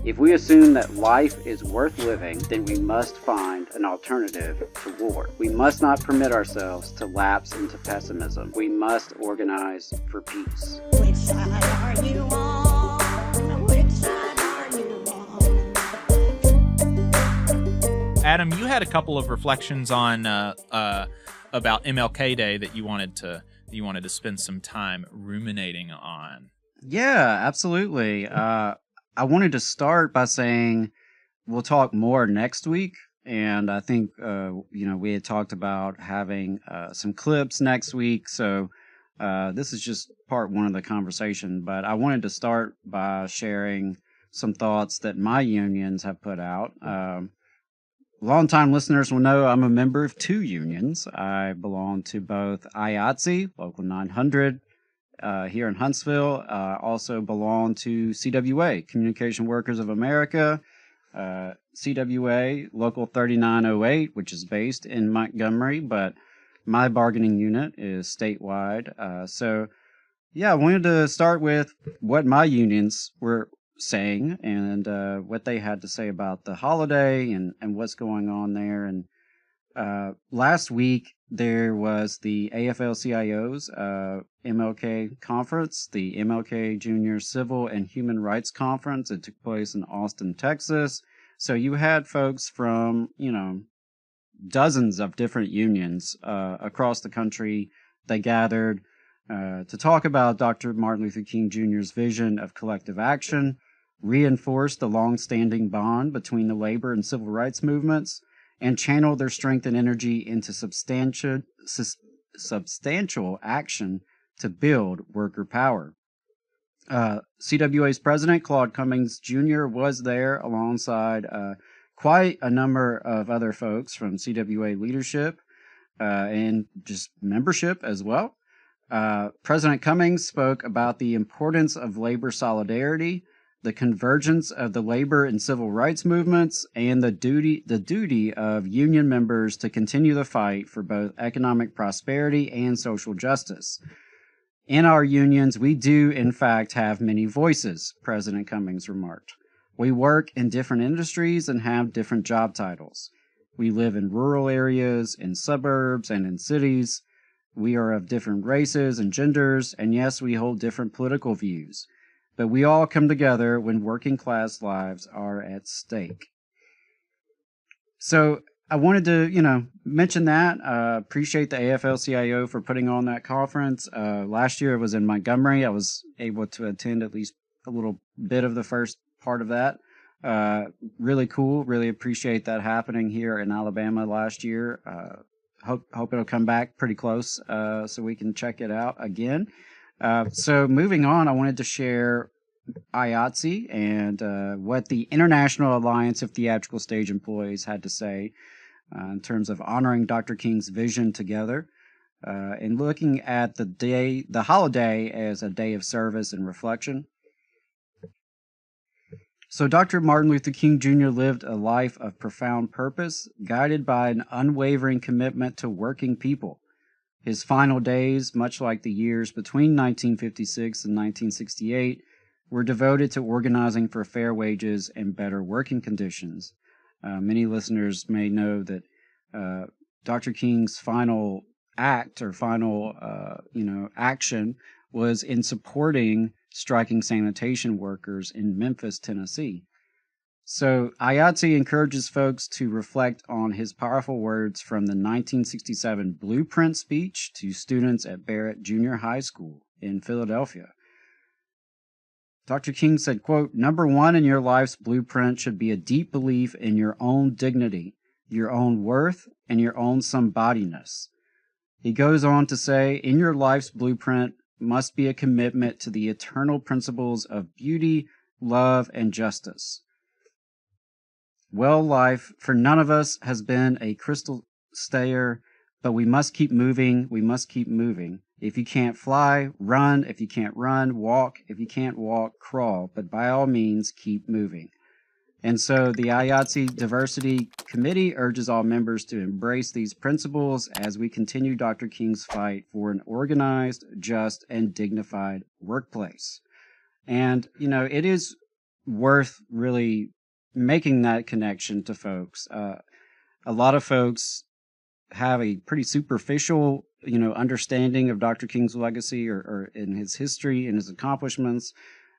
If we assume that life is worth living, then we must find an alternative to war. We must not permit ourselves to lapse into pessimism. We must organize for peace. Which side are you on? Which side are you on? Adam, you had a couple of reflections on about MLK Day that you wanted to spend some time ruminating on. Yeah, absolutely. I wanted to start by saying we'll talk more next week, and I think we had talked about having some clips next week, so this is just part one of the conversation. But I wanted to start by sharing some thoughts that my unions have put out. Longtime listeners will know I'm a member of two unions. I belong to both IATSE, Local 900, here in Huntsville. Also belong to CWA, Communication Workers of America, CWA, Local 3908, which is based in Montgomery, but my bargaining unit is statewide. I wanted to start with what my unions were saying and what they had to say about the holiday and what's going on there. And last week there was the AFL-CIO's MLK conference, the MLK Junior Civil and Human Rights Conference. It took place in Austin, Texas. So you had folks from, dozens of different unions across the country. They gathered to talk about Dr. Martin Luther King Jr.'s vision of collective action, reinforce the long-standing bond between the labor and civil rights movements, and channel their strength and energy into substantial action to build worker power. CWA's president, Claude Cummings Jr., was there alongside quite a number of other folks from CWA leadership and just membership as well. President Cummings spoke about the importance of labor solidarity, the convergence of the labor and civil rights movements, and the duty of union members to continue the fight for both economic prosperity and social justice. In our unions, we do, in fact, have many voices, President Cummings remarked. We work in different industries and have different job titles. We live in rural areas, in suburbs, and in cities. We are of different races and genders, and yes, we hold different political views. But we all come together when working class lives are at stake. So I wanted to, mention that. Appreciate the AFL-CIO for putting on that conference. Last year it was in Montgomery. I was able to attend at least a little bit of the first part of that. Really cool. Really appreciate that happening here in Alabama last year. Hope it'll come back pretty close so we can check it out again. So moving on, I wanted to share IATSE and what the International Alliance of Theatrical Stage Employees had to say in terms of honoring Dr. King's vision together and looking at the holiday as a day of service and reflection. So Dr. Martin Luther King Jr. lived a life of profound purpose, guided by an unwavering commitment to working people. His final days, much like the years between 1956 and 1968, were devoted to organizing for fair wages and better working conditions. Many listeners may know that Dr. King's final act or final action was in supporting striking sanitation workers in Memphis, Tennessee. So IATSE encourages folks to reflect on his powerful words from the 1967 Blueprint speech to students at Barrett Junior High School in Philadelphia. Dr. King said, quote, "Number one in your life's blueprint should be a deep belief in your own dignity, your own worth, and your own somebodyness." He goes on to say, in your life's blueprint must be a commitment to the eternal principles of beauty, love, and justice. Well, life for none of us has been a crystal stair, but we must keep moving. We must keep moving. If you can't fly, run. If you can't run, walk. If you can't walk, crawl. But by all means, keep moving. And so the IATSE Diversity Committee urges all members to embrace these principles as we continue Dr. King's fight for an organized, just, and dignified workplace. And, it is worth really making that connection to folks. A lot of folks have a pretty superficial, understanding of Dr. King's legacy or in his history and his accomplishments.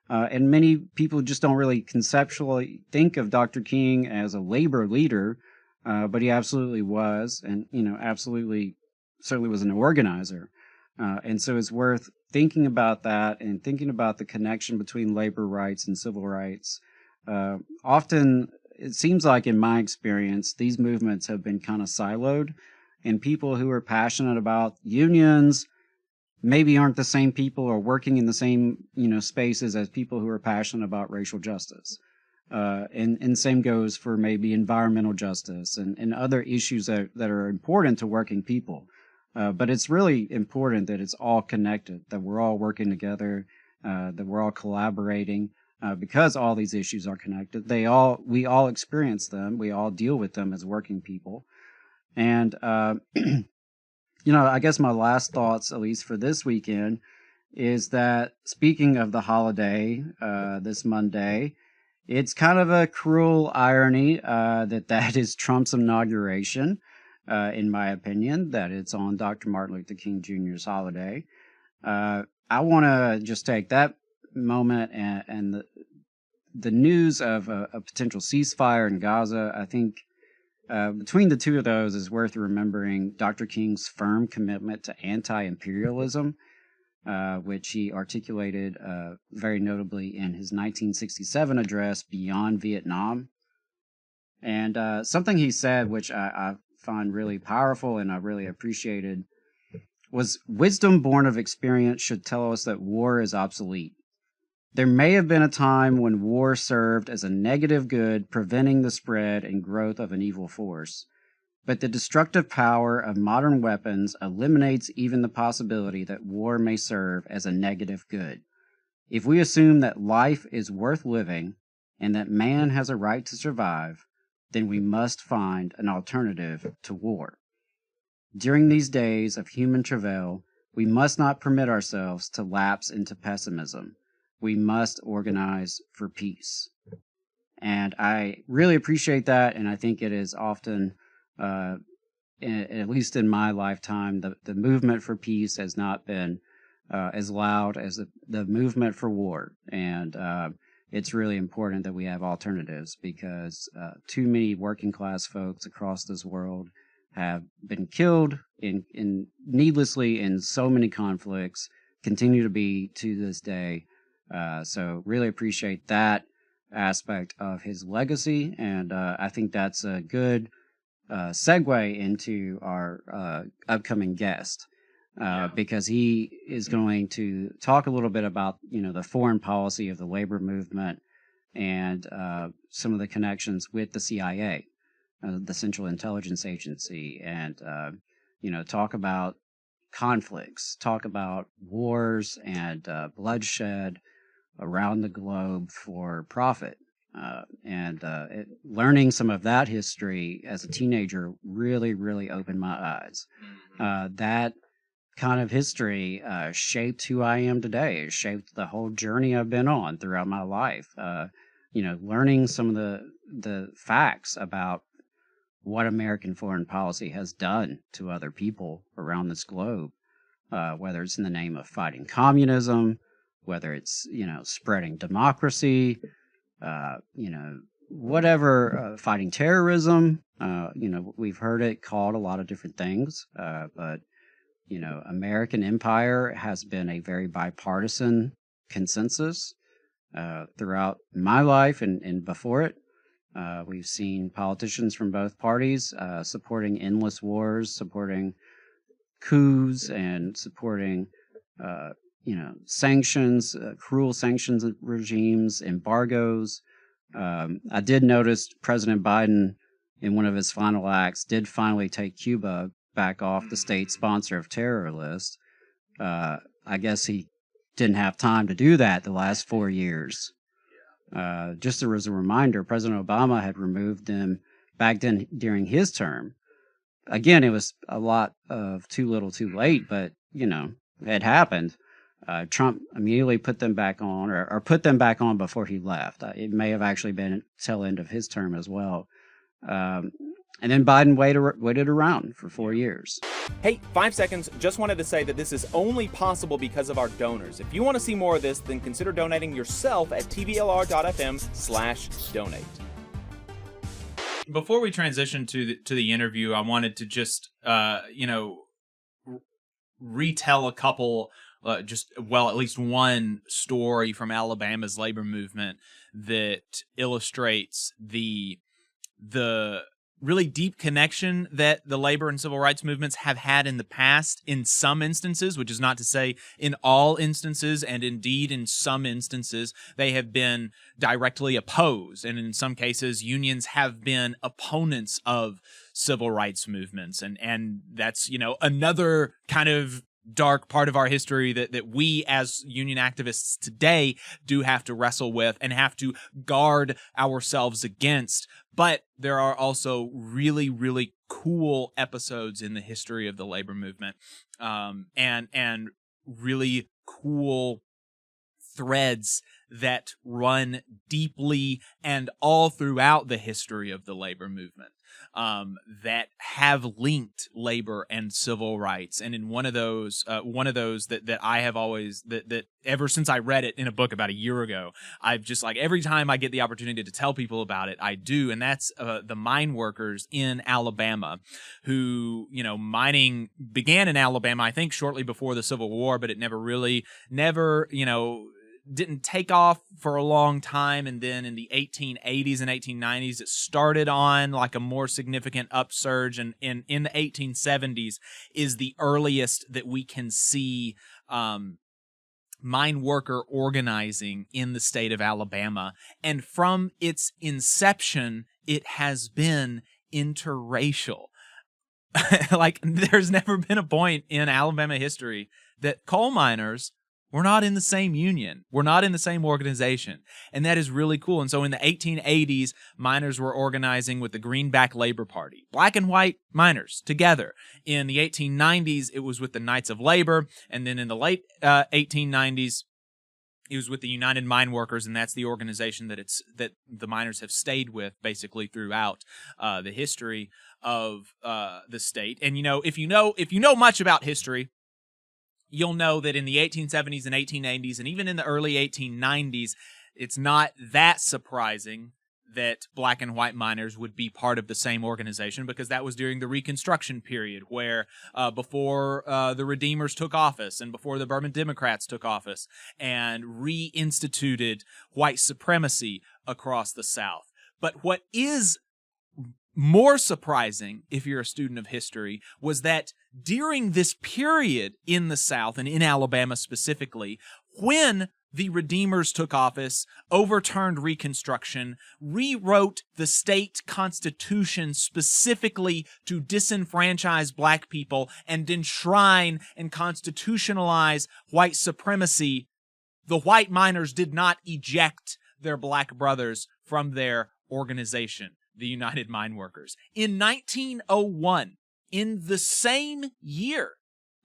And many people just don't really conceptually think of Dr. King as a labor leader, but he absolutely was, and absolutely certainly was an organizer. And so it's worth thinking about that and thinking about the connection between labor rights and civil rights. Often, it seems like in my experience, these movements have been kind of siloed, and people who are passionate about unions maybe aren't the same people or working in the same spaces as people who are passionate about racial justice. And same goes for maybe environmental justice and other issues that are important to working people. But it's really important that it's all connected, that we're all working together, that we're all collaborating, because all these issues are connected. We all experience them. We all deal with them as working people. And, I guess my last thoughts, at least for this weekend, is that speaking of the holiday, this Monday, it's kind of a cruel irony that is Trump's inauguration, in my opinion, that it's on Dr. Martin Luther King Jr.'s holiday. I want to just take that moment and the news of a potential ceasefire in Gaza. I think between the two of those is worth remembering Dr. King's firm commitment to anti-imperialism, which he articulated very notably in his 1967 address, Beyond Vietnam. And something he said, which I find really powerful and I really appreciated, was wisdom born of experience should tell us that war is obsolete. There may have been a time when war served as a negative good, preventing the spread and growth of an evil force. But the destructive power of modern weapons eliminates even the possibility that war may serve as a negative good. If we assume that life is worth living and that man has a right to survive, then we must find an alternative to war. During these days of human travail, we must not permit ourselves to lapse into pessimism. We must organize for peace. And I really appreciate that, and I think it is often, at least in my lifetime, the movement for peace has not been as loud as the movement for war. And it's really important that we have alternatives, because too many working class folks across this world have been killed in needlessly in so many conflicts, continue to be to this day. So really appreciate that aspect of his legacy, and I think that's a good segue into our upcoming guest, because he is going to talk a little bit about the foreign policy of the labor movement and some of the connections with the CIA, the Central Intelligence Agency, and talk about conflicts, talk about wars and bloodshed around the globe for profit. Learning some of that history as a teenager really, really opened my eyes. That kind of history shaped who I am today. It shaped the whole journey I've been on throughout my life. Learning some of the facts about what American foreign policy has done to other people around this globe, whether it's in the name of fighting communism, whether it's spreading democracy, whatever, fighting terrorism. We've heard it called a lot of different things, but American empire has been a very bipartisan consensus throughout my life and before it. We've seen politicians from both parties supporting endless wars, supporting coups, and supporting sanctions, cruel sanctions regimes, embargoes. I did notice President Biden, in one of his final acts, did finally take Cuba back off the state sponsor of terror list. I guess he didn't have time to do that the last 4 years. Just as a reminder, President Obama had removed them back then during his term. Again, it was a lot of too little too late, but, it happened. Trump immediately put them back on, or put them back on before he left. It may have actually been tail end of his term as well. And then Biden waited around for 4 years. Hey, 5 seconds. Just wanted to say that this is only possible because of our donors. If you want to see more of this, then consider donating yourself at tvlr.fm/donate. Before we transition to the interview, I wanted to just retell a couple, at least one story from Alabama's labor movement that illustrates the really deep connection that the labor and civil rights movements have had in the past in some instances, which is not to say in all instances, and indeed in some instances they have been directly opposed, and in some cases unions have been opponents of civil rights movements, and that's another kind of dark part of our history that we as union activists today do have to wrestle with and have to guard ourselves against. But there are also really, really cool episodes in the history of the labor movement, and really cool threads that run deeply and all throughout the history of the labor movement, that have linked labor and civil rights. And in one of those that I have always, that ever since I read it in a book about a year ago, I've just every time I get the opportunity to tell people about it, I do. And that's the mine workers in Alabama who, mining began in Alabama, I think shortly before the Civil War, but it never didn't take off for a long time, and then in the 1880s and 1890s it started on a more significant upsurge, and in the 1870s is the earliest that we can see mine worker organizing in the state of Alabama. And from its inception it has been interracial. There's never been a point in Alabama history that coal miners we're not in the same union. We're not in the same organization. And that is really cool. And so in the 1880s, miners were organizing with the Greenback Labor Party. Black and white miners together. In the 1890s, it was with the Knights of Labor. And then in the late 1890s, it was with the United Mine Workers, and that's the organization that the miners have stayed with basically throughout the history of the state. And if you know much about history, you'll know that in the 1870s and 1880s, and even in the early 1890s, it's not that surprising that black and white miners would be part of the same organization, because that was during the Reconstruction period, where before the Redeemers took office and before the Bourbon Democrats took office and reinstituted white supremacy across the South. But what is more surprising, if you're a student of history, was that during this period in the South, and in Alabama specifically, when the Redeemers took office, overturned Reconstruction, rewrote the state constitution specifically to disenfranchise black people and enshrine and constitutionalize white supremacy, the white miners did not eject their black brothers from their organization, the United Mine Workers. In 1901, in the same year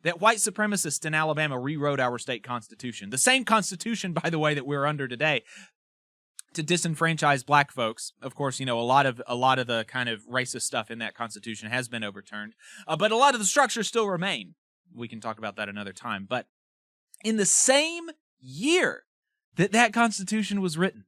that white supremacists in Alabama rewrote our state constitution, the same constitution, by the way, that we're under today, to disenfranchise black folks. Of course, a lot of the kind of racist stuff in that constitution has been overturned, but a lot of the structures still remain. We can talk about that another time. But in the same year that constitution was written,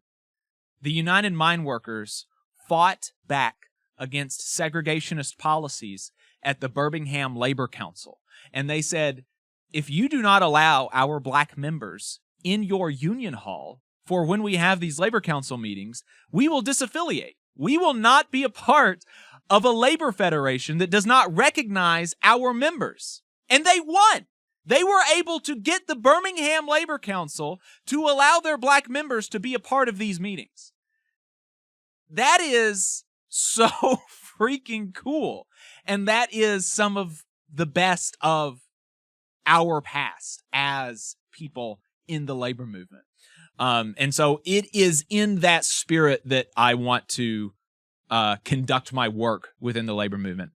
the United Mine Workers fought back against segregationist policies at the Birmingham Labor Council. And they said, if you do not allow our black members in your union hall for when we have these labor council meetings, we will disaffiliate. We will not be a part of a labor federation that does not recognize our members. And they won. They were able to get the Birmingham Labor Council to allow their black members to be a part of these meetings. That is so freaking cool. And that is some of the best of our past as people in the labor movement. And so it is in that spirit that I want to conduct my work within the labor movement.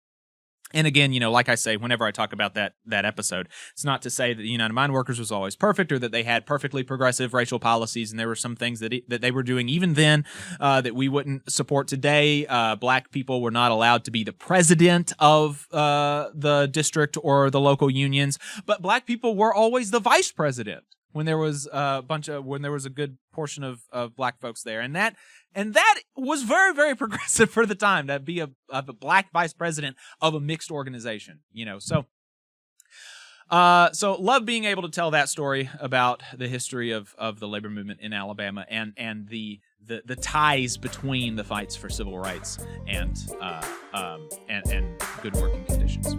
And again, like I say, whenever I talk about that episode, it's not to say that the United Mine Workers was always perfect or that they had perfectly progressive racial policies, and there were some things that they were doing even then that we wouldn't support today. Black people were not allowed to be the president of the district or the local unions, but black people were always the vice president when there was a good portion of black folks there, and that was very, very progressive for the time to be a black vice president of a mixed organization, So love being able to tell that story about the history of the labor movement in Alabama and the ties between the fights for civil rights and good working conditions.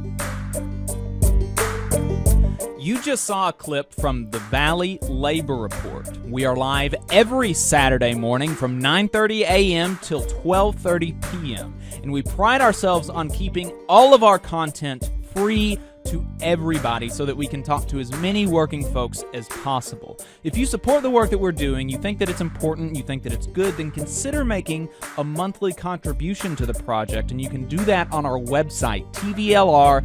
You just saw a clip from the Valley Labor Report. We are live every Saturday morning from 9:30 a.m. till 12:30 p.m. And we pride ourselves on keeping all of our content free to everybody so that we can talk to as many working folks as possible. If you support the work that we're doing, you think that it's important, you think that it's good, then consider making a monthly contribution to the project, and you can do that on our website, tvlr.fm.